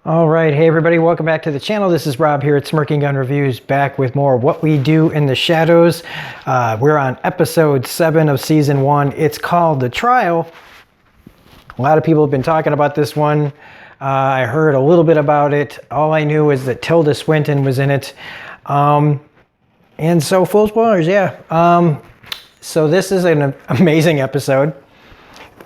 All right, hey everybody, welcome back to the channel. This is Rob here at Smirking Gun Reviews, back with more What We Do in the Shadows. We're on episode 7 of season 1. It's called The Trial. A lot of people have been talking about this one. I heard a little bit about it. All I knew is that Tilda Swinton was in it. And so full spoilers, yeah. So this is an amazing episode.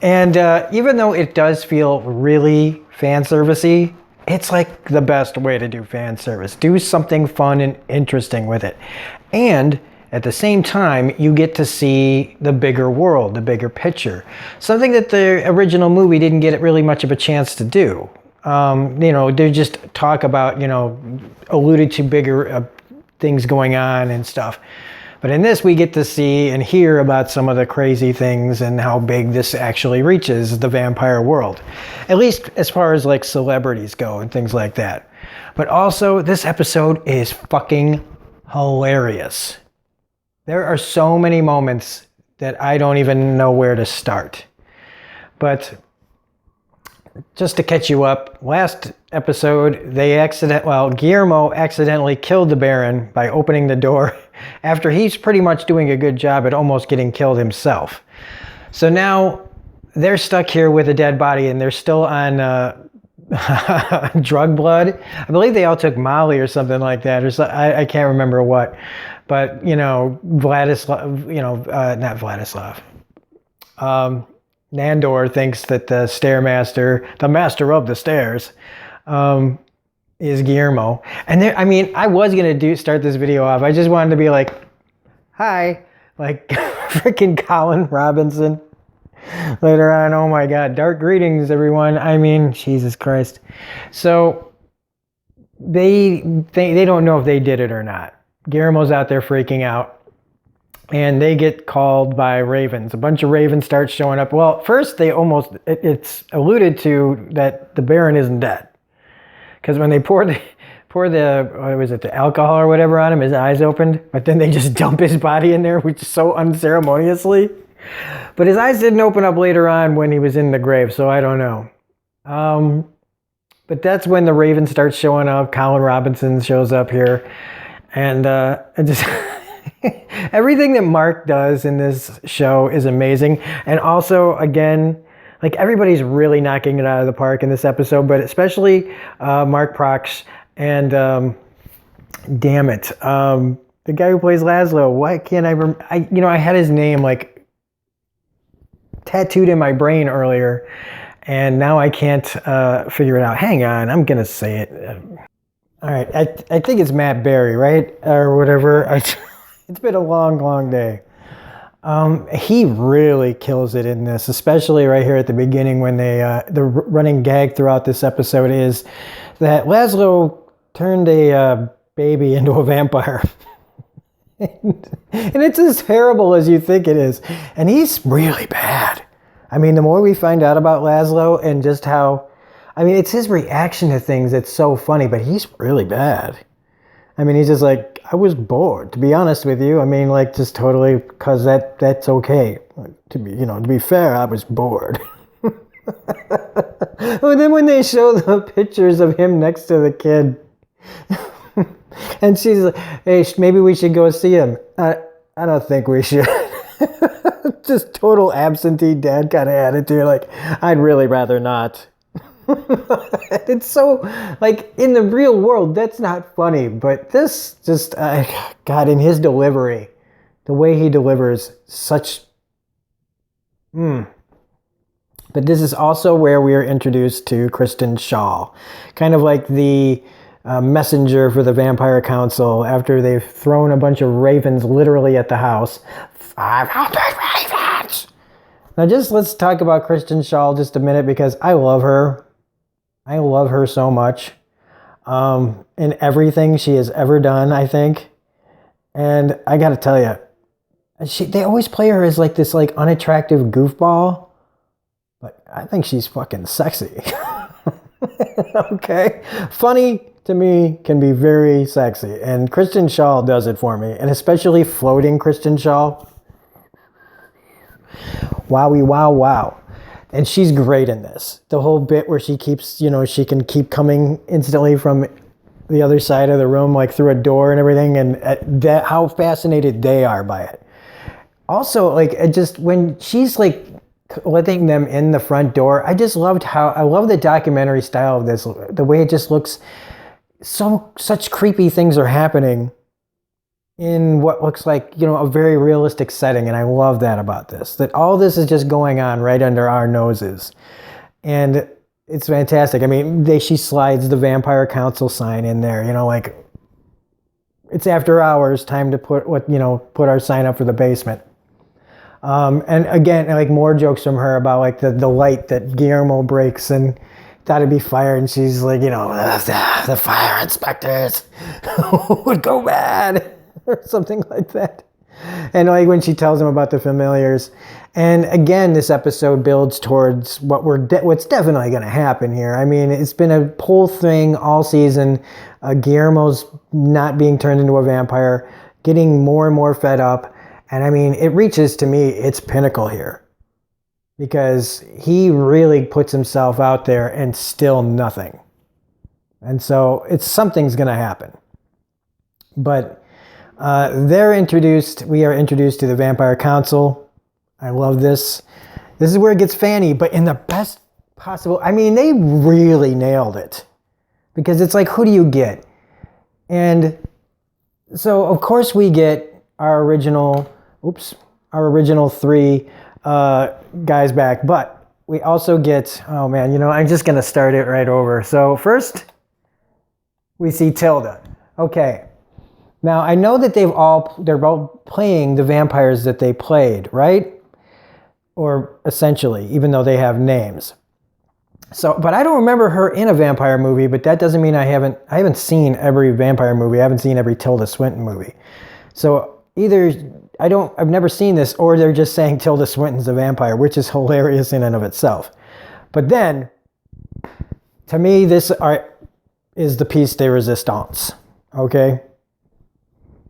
And even though it does feel really fan servicey, it's like the best way to do fan service. Do something fun and interesting with it. And at the same time, you get to see the bigger world, the bigger picture. Something that the original movie didn't get really much of a chance to do. They just talk about, alluded to bigger things going on and stuff. But in this, we get to see and hear about some of the crazy things and how big this actually reaches the vampire world. At least as far as like celebrities go and things like that. But also, this episode is fucking hilarious. There are so many moments that I don't even know where to start. But just to catch you up, last episode, Guillermo accidentally killed the Baron by opening the door after he's pretty much doing a good job at almost getting killed himself. So now they're stuck here with a dead body and they're still on drug blood. I believe they all took Molly or something like that. I can't remember what. But, Nandor thinks that the Stairmaster, the master of the stairs, is Guillermo. And I was gonna start this video off. I just wanted to be like, hi, like freaking Colin Robinson. Later on, oh my God, dark greetings, everyone. Jesus Christ. So they don't know if they did it or not. Guillermo's out there freaking out. And they get called by ravens. A bunch of ravens start showing up. Well, first it's alluded to that the Baron isn't dead. Because when they pour the the alcohol or whatever on him, his eyes opened. But then they just dump his body in there, which is so unceremoniously. But his eyes didn't open up later on when he was in the grave, so I don't know. But that's when the ravens start showing up. Colin Robinson shows up here. And just... everything that Mark does in this show is amazing. And also, again, like everybody's really knocking it out of the park in this episode, but especially Mark Prox and damn it, the guy who plays Laszlo. Why can't I remember? I had his name like tattooed in my brain earlier, and now I can't figure it out. Hang on, I'm gonna say it. All right, I think it's Matt Berry, right? Or whatever. It's been a long, long day. He really kills it in this, especially right here at the beginning when the running gag throughout this episode is that Laszlo turned a baby into a vampire. And it's as terrible as you think it is. And he's really bad. The more we find out about Laszlo and just how, it's his reaction to things that's so funny, but he's really bad. He's just like, I was bored, to be honest with you. Just totally, because that's okay. To be fair, I was bored. And then when they show the pictures of him next to the kid, and she's like, hey, maybe we should go see him. I don't think we should. Just total absentee dad kind of attitude. Like, I'd really rather not. It's so, like, in the real world, that's not funny, but this just, God, in his delivery, the way he delivers such, But this is also where we are introduced to Kristen Schaal, kind of like the messenger for the Vampire Council after they've thrown a bunch of ravens literally at the house. 500 ravens! Now let's talk about Kristen Schaal just a minute, because I love her. I love her so much in everything she has ever done, I think. And I gotta tell you, they always play her as like this like unattractive goofball, but I think she's fucking sexy. Okay? Funny to me can be very sexy, and Kristen Schaal does it for me, and especially floating Kristen Schaal. Wowie, wow, wow. And she's great in this. The whole bit where she keeps, she can keep coming instantly from the other side of the room, like through a door and everything, and that how fascinated they are by it. Also, like, just when she's like letting them in the front door, I just loved I love the documentary style of this, the way it just looks, such creepy things are happening in what looks like, a very realistic setting. And I love that about this, that all this is just going on right under our noses. And it's fantastic. I mean, she slides the Vampire Council sign in there, like, it's after hours, time to put our sign up for the basement. And again, like, more jokes from her about like the light that Guillermo breaks and thought it'd be fire, and she's like, the fire inspectors would go mad or something like that. And like when she tells him about the familiars. And again, this episode builds towards what's definitely going to happen here. I mean, it's been a whole thing all season. Guillermo's not being turned into a vampire, getting more and more fed up. And I mean, it reaches, to me, its pinnacle here, because he really puts himself out there and still nothing. And so something's going to happen. But we are introduced to the Vampire Council. I love this. This is where it gets fanny, but in the best possible. I mean, they really nailed it, because it's like, who do you get? And so, of course, we get our original three guys back, but we also get, oh man, I'm just going to start it right over. So first, we see Tilda. Okay. Now, I know that they're all playing the vampires that they played, right? Or essentially, even though they have names. So, but I don't remember her in a vampire movie, but that doesn't mean I haven't seen every vampire movie. I haven't seen every Tilda Swinton movie. So either I've never seen this, or they're just saying Tilda Swinton's a vampire, which is hilarious in and of itself. But then, to me, this is the piece de resistance, okay?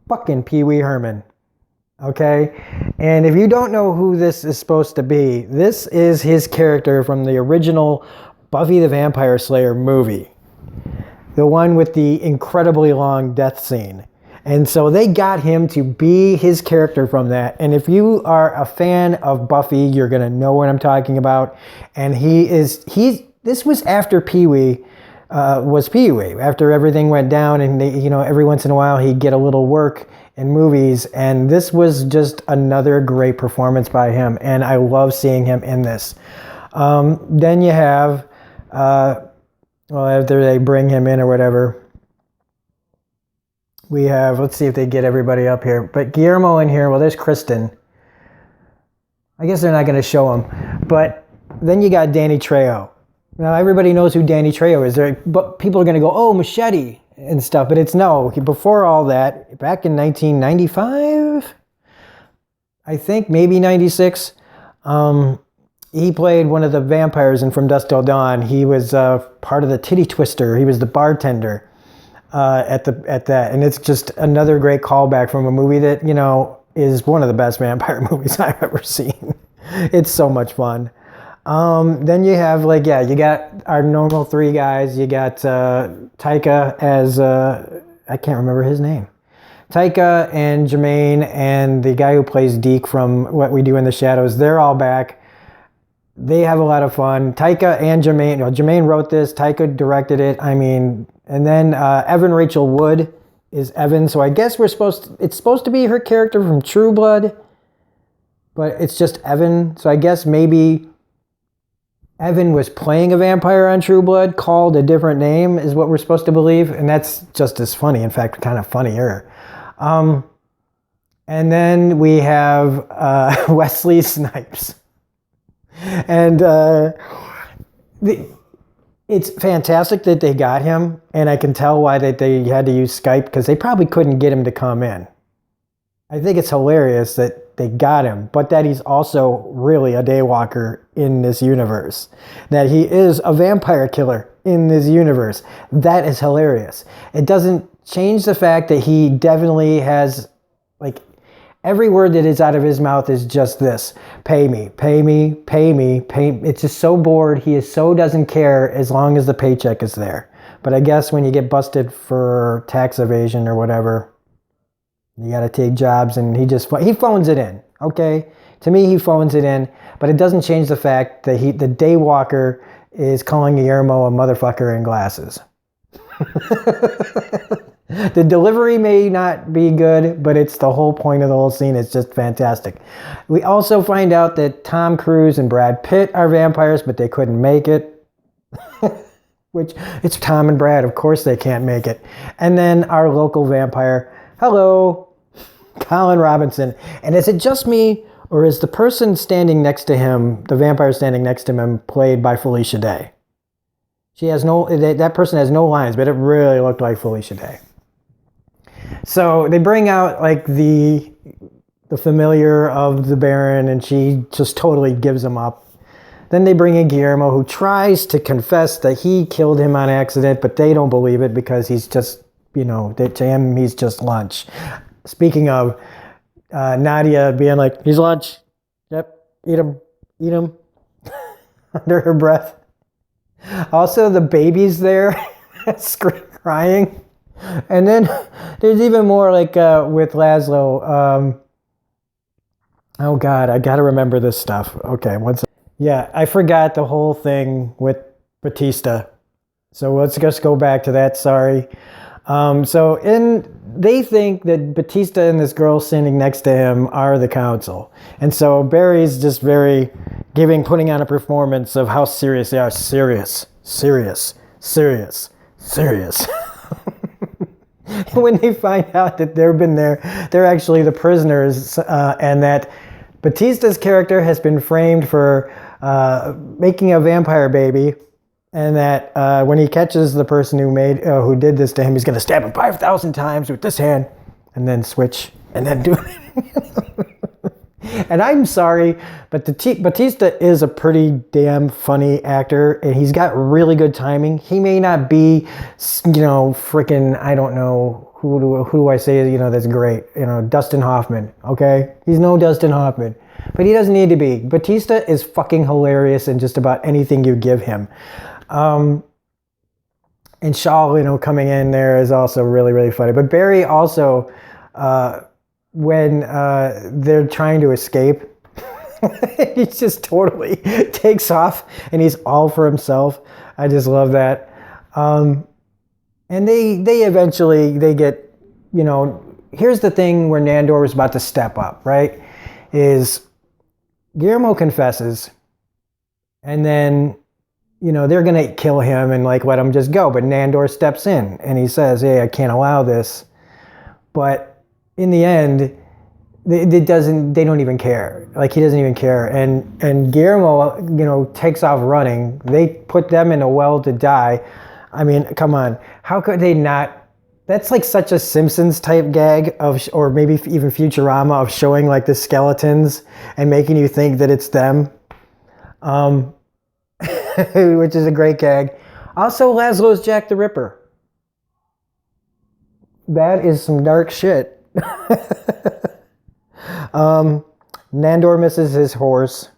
Fucking Pee Wee Herman, okay? And if you don't know who this is supposed to be, this is his character from the original Buffy the Vampire Slayer movie. The one with the incredibly long death scene. And so they got him to be his character from that. And if you are a fan of Buffy, you're going to know what I'm talking about. And this was after Pee-wee was Pee-wee. After everything went down, and every once in a while he'd get a little work in movies. And this was just another great performance by him. And I love seeing him in this. Then you have, after they bring him in or whatever, we have, let's see if they get everybody up here. But Guillermo in here, well, there's Kristen. I guess they're not going to show him. But then you got Danny Trejo. Now, everybody knows who Danny Trejo is. But people are going to go, oh, Machete and stuff. But it's no. Before all that, back in 1995, I think, maybe 96, he played one of the vampires in From Dusk Till Dawn. He was part of the Titty Twister. He was the bartender. At that, and it's just another great callback from a movie that is one of the best vampire movies I've ever seen. It's so much fun. Then you have you got our normal three guys. You got Taika as I can't remember his name. Taika and Jermaine and the guy who plays Deke from What We Do in the Shadows. They're all back. They have a lot of fun. Taika and Jermaine. Jermaine wrote this. Taika directed it. I mean. And then Evan Rachel Wood is Evan. So I guess it's supposed to be her character from True Blood, but it's just Evan. So I guess maybe Evan was playing a vampire on True Blood, called a different name, is what we're supposed to believe. And that's just as funny. In fact, kind of funnier. And then we have Wesley Snipes. And it's fantastic that they got him, and I can tell why they had to use Skype, because they probably couldn't get him to come in. I think it's hilarious that they got him, but that he's also really a daywalker in this universe. That he is a vampire killer in this universe. That is hilarious. It doesn't change the fact that he definitely has Every word that is out of his mouth is just this: pay me, pay me, pay me, pay me. It's just so bored. He is so doesn't care as long as the paycheck is there. But I guess when you get busted for tax evasion or whatever, you got to take jobs, and he phones it in. Okay, to me he phones it in, but it doesn't change the fact that the daywalker is calling Guillermo a motherfucker in glasses. The delivery may not be good, but it's the whole point of the whole scene. It's just fantastic. We also find out that Tom Cruise and Brad Pitt are vampires, but they couldn't make it. Which, it's Tom and Brad. Of course they can't make it. And then our local vampire, hello, Colin Robinson. And is it just me, or is the person standing next to him, the vampire standing next to him, played by Felicia Day? That person has no lines, but it really looked like Felicia Day. So they bring out like the familiar of the Baron, and she just totally gives him up. Then they bring in Guillermo, who tries to confess that he killed him on accident, but they don't believe it because he's just, to him, he's just lunch. Speaking of Nadia being like, he's lunch. Yep, eat him, under her breath. Also, the baby's there, crying. And then there's even more like with Laszlo. Oh God, I gotta remember this stuff. Okay, yeah, I forgot the whole thing with Batista. So let's just go back to that, sorry. They think that Batista and this girl standing next to him are the council. And so Barry's just putting on a performance of how serious they are. Serious. When they find out that they're actually the prisoners, and that Batista's character has been framed for making a vampire baby, and that when he catches the person who did this to him, he's going to stab him 5,000 times with this hand, and then switch, and then do it. And I'm sorry, but Batista is a pretty damn funny actor, and he's got really good timing. He may not be, freaking, I don't know, who do I say, that's great? Dustin Hoffman, okay? He's no Dustin Hoffman, but he doesn't need to be. Batista is fucking hilarious in just about anything you give him. And Shaw, coming in there is also really, really funny. But Barry also, when they're trying to escape, he just totally takes off, and he's all for himself. I just love that. And they eventually get, here's the thing where Nandor was about to step up, right? Is Guillermo confesses, and then, they're going to kill him and like let him just go. But Nandor steps in and he says, hey, I can't allow this. But in the end, they don't even care. Like, he doesn't even care. And Guillermo, takes off running. They put them in a well to die. I mean, come on. How could they not? That's like such a Simpsons type gag or maybe even Futurama, of showing like the skeletons and making you think that it's them. Which is a great gag. Also, Laszlo's Jack the Ripper. That is some dark shit. Nandor misses his horse,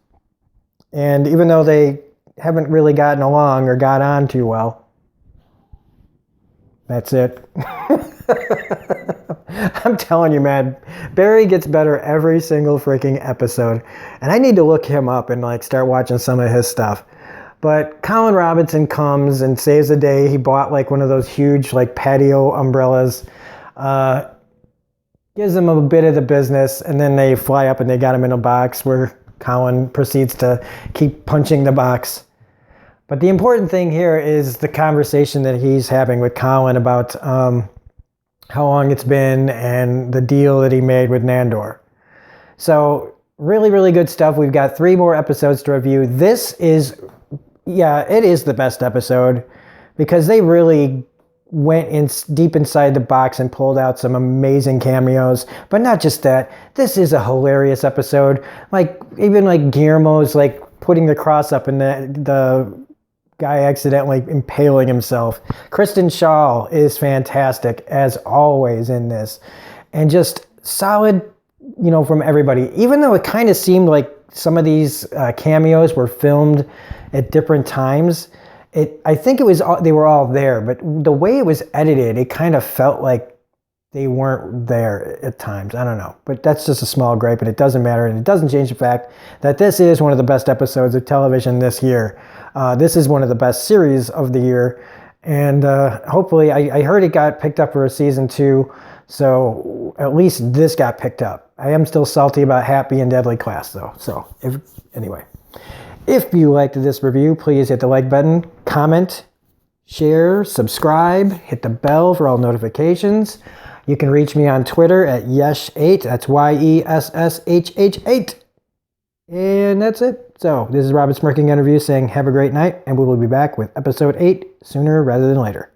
and even though they haven't really gotten along or got on too well, that's it. I'm telling you, man, Barry gets better every single freaking episode, and I need to look him up and like start watching some of his stuff. But Colin Robinson comes and saves the day. He bought like one of those huge like patio umbrellas, gives them a bit of the business, and then they fly up and they got him in a box where Colin proceeds to keep punching the box. But the important thing here is the conversation that he's having with Colin about how long it's been and the deal that he made with Nandor. So really, really good stuff. We've got 3 more episodes to review. This is, it is the best episode because they really went in deep inside the box and pulled out some amazing cameos. But not just that, this is a hilarious episode. Like, even like Guillermo's like putting the cross up and the guy accidentally impaling himself. Kristen Schaal is fantastic as always in this, and just solid from everybody. Even though it kind of seemed like some of these cameos were filmed at different times, I think they were all there, but the way it was edited, it kind of felt like they weren't there at times. I don't know, but that's just a small gripe, and it doesn't matter, and it doesn't change the fact that this is one of the best episodes of television this year. This is one of the best series of the year, and hopefully, I heard it got picked up for a season 2, so at least this got picked up. I am still salty about Happy and Deadly Class, though. So, anyway, if you liked this review, please hit the like button, comment, share, subscribe, hit the bell for all notifications. You can reach me on Twitter at Yesh8. That's YESSHH8. And that's it. So, this is Robert Smirking Interview saying have a great night, and we will be back with episode 8 sooner rather than later.